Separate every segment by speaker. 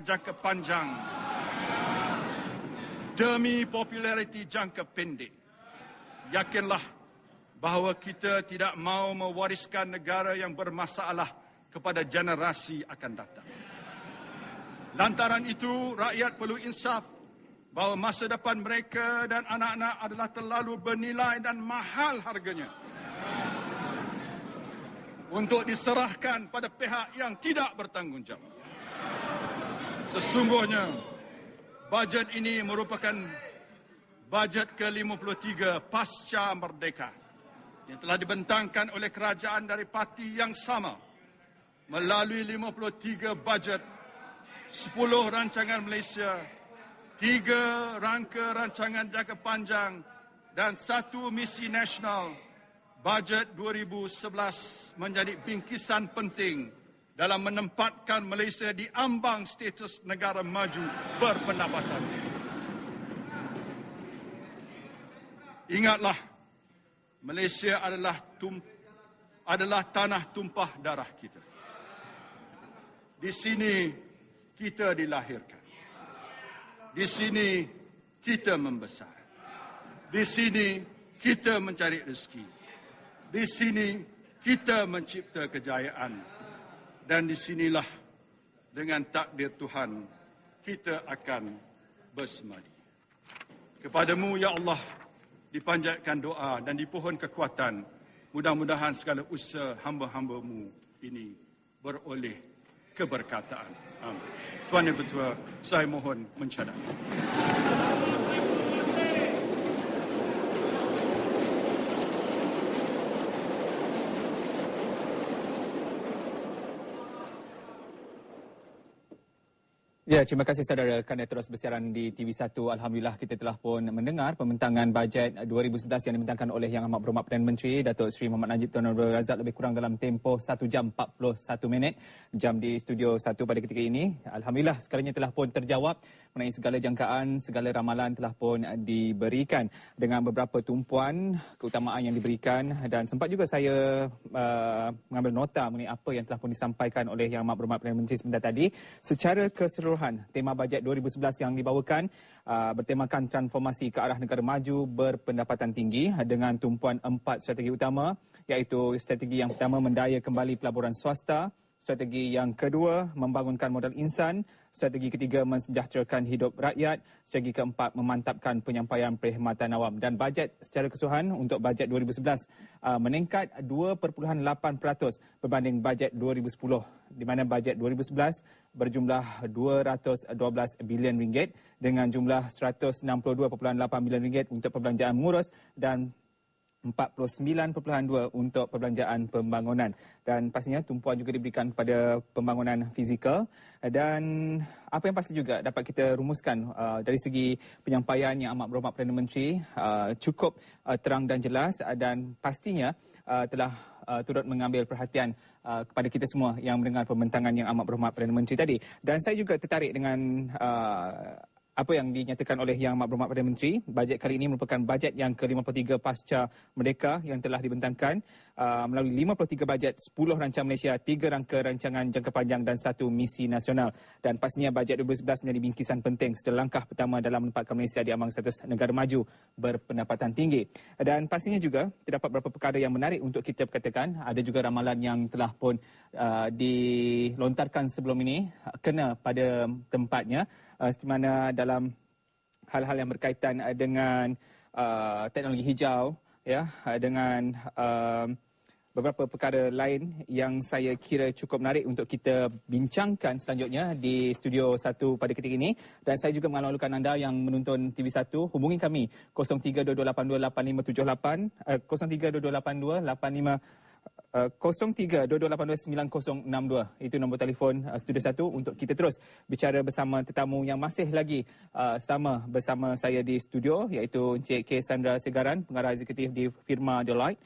Speaker 1: jangka panjang demi populariti jangka pendek. Yakinlah bahawa kita tidak mahu mewariskan negara yang bermasalah kepada generasi akan datang. Lantaran itu, rakyat perlu insaf bahawa masa depan mereka dan anak-anak adalah terlalu bernilai dan mahal harganya untuk diserahkan pada pihak yang tidak bertanggungjawab. Sesungguhnya, bajet ini merupakan bajet ke-53 pasca merdeka yang telah dibentangkan oleh kerajaan dari parti yang sama melalui 53 bajet, 10 rancangan Malaysia, 3 rangka rancangan jangka panjang dan 1 misi nasional. Bajet 2011 menjadi bingkisan penting dalam menempatkan Malaysia di ambang status negara maju berpendapatan. Ingatlah, Malaysia adalah tanah tumpah darah kita. Di sini kita dilahirkan. Di sini kita membesar. Di sini kita mencari rezeki. Di sini kita mencipta kejayaan. Dan di sinilah dengan takdir Tuhan kita akan bersemadi. Kepadamu ya Allah dipanjatkan doa dan dipohon kekuatan. Mudah-mudahan segala usaha hamba-hambamu ini beroleh keberkataan. Amin. Tuan Yang Bertuah, saya mohon mencadang.
Speaker 2: Ya, terima kasih saudara kerana terus bersiaran di TV1. Alhamdulillah kita telah pun mendengar pembentangan bajet 2011 yang dibentangkan oleh Yang Amat Berhormat Perdana Menteri Datuk Seri Muhammad Najib Tun Abdul Razak lebih kurang dalam tempoh 1 jam 41 minit jam di Studio 1 pada ketika ini. Alhamdulillah segalanya telah pun terjawab mengenai segala jangkaan, segala ramalan telah pun diberikan dengan beberapa tumpuan keutamaan yang diberikan dan sempat juga saya mengambil nota mengenai apa yang telah pun disampaikan oleh Yang Amat Berhormat Perdana Menteri sebentar tadi. Secara keseluruhan tema bajet 2011 yang dibawakan bertemakan transformasi ke arah negara maju berpendapatan tinggi dengan tumpuan 4 strategi utama, iaitu strategi yang pertama mendaya kembali pelaburan swasta, strategi yang kedua membangunkan modal insan, strategi ketiga mensejahterakan hidup rakyat, strategi keempat memantapkan penyampaian perkhidmatan awam. Dan bajet secara keseluruhan untuk bajet 2011 meningkat 2.8% berbanding bajet 2010, di mana bajet 2011 berjumlah 212 bilion ringgit dengan jumlah 162.8 bilion ringgit untuk perbelanjaan mengurus dan 49.2 untuk perbelanjaan pembangunan. Dan pastinya tumpuan juga diberikan kepada pembangunan fizikal. Dan apa yang pasti juga dapat kita rumuskan dari segi penyampaian Yang Amat Berhormat Perdana Menteri cukup terang dan jelas dan pastinya telah turut mengambil perhatian kepada kita semua yang mendengar pembentangan Yang Amat Berhormat Perdana Menteri tadi. Dan saya juga tertarik dengan apa yang dinyatakan oleh Yang Amat Berhormat Perdana Menteri. Bajet kali ini merupakan bajet yang ke-53 pasca merdeka yang telah dibentangkan melalui 53 bajet, 10 rancangan Malaysia, 3 rangka rancangan jangka panjang dan 1 misi nasional. Dan pastinya bajet 2011 menjadi bingkisan penting setelah langkah pertama dalam menempatkan Malaysia di ambang status negara maju berpendapatan tinggi. Dan pastinya juga terdapat beberapa perkara yang menarik untuk kita perkatakan. Ada juga ramalan yang telah pun dilontarkan sebelum ini kena pada tempatnya, di mana dalam hal-hal yang berkaitan dengan teknologi hijau, ya, dengan beberapa perkara lain yang saya kira cukup menarik untuk kita bincangkan selanjutnya di Studio 1 pada ketika ini. Dan saya juga mengalu-alukan anda yang menonton TV1, hubungi kami 0322828578, 03228285 itu nombor telefon Studio 1 untuk kita terus bicara bersama tetamu yang masih lagi sama bersama saya di studio, iaitu Encik K. Sandra Segaran, pengarah eksekutif di firma Deloitte,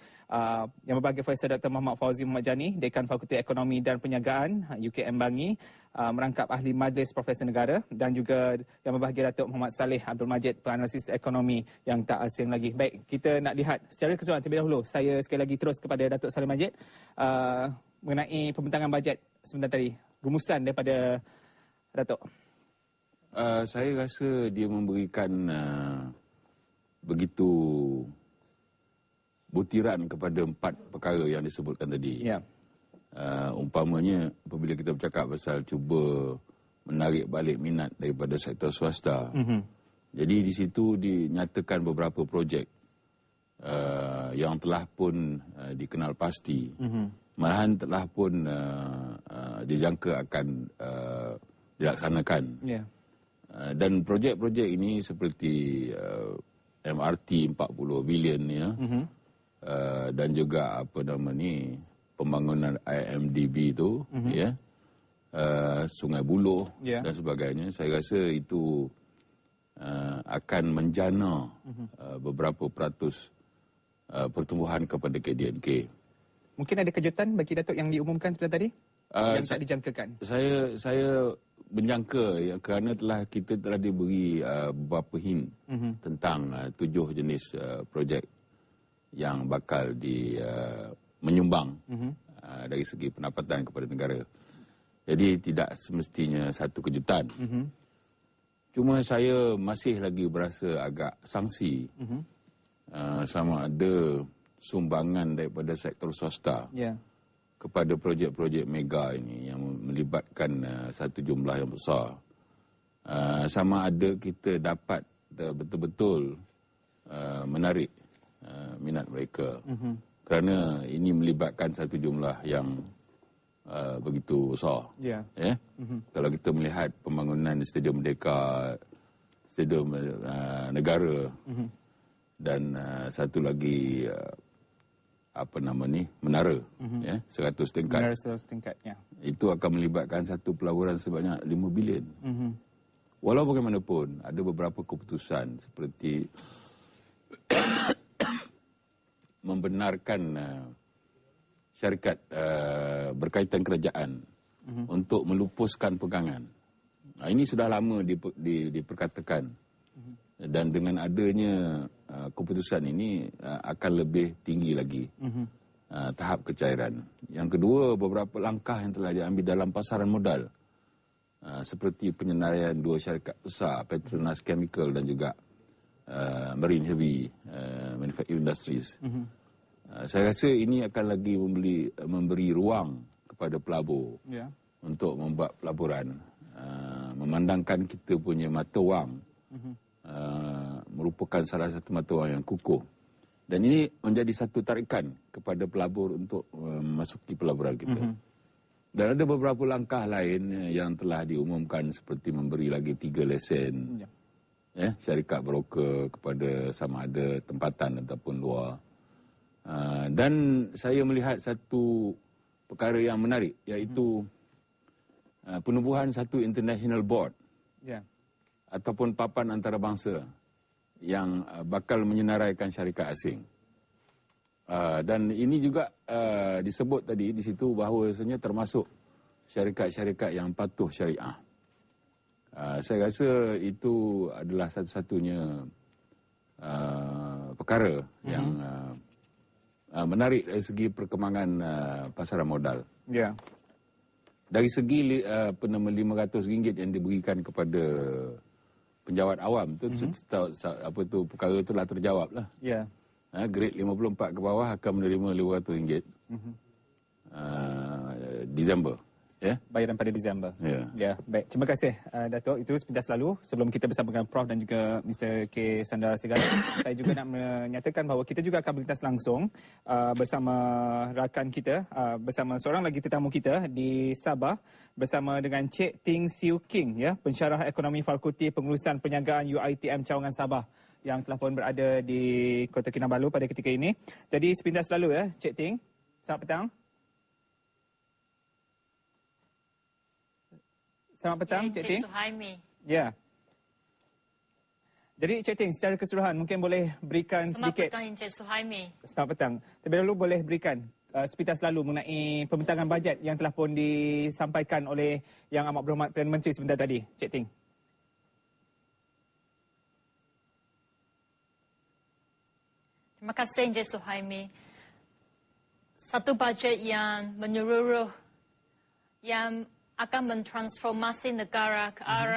Speaker 2: yang berbahagia Profesor Dr. Muhammad Fauzi Muhammad Jani, Dekan Fakulti Ekonomi dan Perniagaan UKM Bangi, merangkap ahli Majlis Profesor Negara, dan juga yang berbahagia Datuk Muhammad Saleh Abdul Majid, penganalisis ekonomi yang tak asing lagi. Baik, kita nak lihat secara keseluruhan terlebih dahulu. Saya sekali lagi terus kepada Datuk Saleh Majid mengenai pembentangan bajet sebentar tadi, rumusan daripada Datuk?
Speaker 3: Saya rasa dia memberikan begitu butiran kepada 4 perkara yang disebutkan tadi.
Speaker 2: Ya.
Speaker 3: Umpamanya apabila kita bercakap pasal cuba menarik balik minat daripada sektor swasta. Jadi di situ dinyatakan beberapa projek yang telah pun dikenal pasti. Malahan telah pun dijangka akan dilaksanakan.
Speaker 2: Ya.
Speaker 3: Dan projek-projek ini seperti MRT 40 bilion ya. Dan juga apa nama ni, pembangunan IMDb itu ya. Sungai Buloh dan sebagainya. Saya rasa itu akan menjana beberapa peratus pertumbuhan kepada KDNK.
Speaker 2: Mungkin ada kejutan bagi Datuk yang diumumkan sebentar tadi? Yang tak dijangkakan?
Speaker 3: Saya menjangka ya, kerana kita telah diberi beberapa hint tentang 7 jenis projek yang bakal menyumbang dari segi pendapatan kepada negara. Jadi tidak semestinya satu kejutan. Cuma saya masih lagi berasa agak sangsi sama ada sumbangan daripada sektor swasta kepada projek-projek mega ini yang melibatkan satu jumlah yang besar. Sama ada kita dapat betul-betul menarik minat mereka. Kerana ini melibatkan satu jumlah yang begitu besar. Kalau kita melihat pembangunan Stadium Merdeka, Stadium Negara dan satu lagi menara 100 tingkat.
Speaker 2: Menara 100 tingkat, ya.
Speaker 3: Itu akan melibatkan satu pelaburan sebanyak 5 bilion. Walau bagaimanapun ada beberapa keputusan seperti membenarkan syarikat berkaitan kerajaan untuk melupuskan pegangan. Ini sudah lama diperkatakan. Dan dengan adanya keputusan ini akan lebih tinggi lagi tahap kecairan. Yang kedua, beberapa langkah yang telah diambil dalam pasaran modal seperti penyenaraian 2 syarikat besar, Petronas Chemical dan juga Marine Heavy Manufacturing Industries. Saya rasa ini akan lagi memberi ruang kepada pelabur untuk membuat pelaburan, memandangkan kita punya mata wang merupakan salah satu mata wang yang kukuh. Dan ini menjadi satu tarikan kepada pelabur untuk memasuki pelaburan kita. Dan ada beberapa langkah lain yang telah diumumkan seperti memberi lagi 3 lesen syarikat broker kepada sama ada tempatan ataupun luar. Dan saya melihat satu perkara yang menarik, iaitu penubuhan satu international board ataupun papan antarabangsa yang bakal menyenaraikan syarikat asing. Dan ini juga disebut tadi di situ bahawasanya termasuk syarikat-syarikat yang patuh syariah. Saya rasa itu adalah satu-satunya perkara yang menarik dari segi perkembangan pasaran modal. Dari segi RM500 yang diberikan kepada penjawat awam tu, perkara itu telah terjawab lah. Grade 54 ke bawah akan menerima RM500 Disember.
Speaker 2: Bayaran pada Disember. Baik. Terima kasih Datuk. Itu sepintas lalu sebelum kita bersama dengan Prof dan juga Mr. K. Sandar Segala. Saya juga nak menyatakan bahawa kita juga akan berlintas langsung bersama rakan kita, bersama seorang lagi tetamu kita di Sabah bersama dengan Cik Ting Siu King, pensyarah ekonomi Fakulti Pengurusan Perniagaan UiTM Cawangan Sabah yang telah pun berada di Kota Kinabalu pada ketika ini. Jadi sepintas lalu Cik Ting. Selamat petang. Selamat petang, Cik Ting.
Speaker 4: Suhaimi.
Speaker 2: Jadi Cik Ting, secara keseluruhan mungkin boleh berikan sedikit.
Speaker 4: Selamat petang, Encik Suhaimi.
Speaker 2: Selamat petang. Terlebih dahulu boleh berikan sepintas lalu mengenai pembintangan bajet yang telah pun disampaikan oleh Yang Amat Berhormat Perdana Menteri sebentar tadi, Cik Ting.
Speaker 4: Terima kasih, Encik Suhaimi. Satu bajet yang menyeluruh, yang akan mentransformasi negara ke arah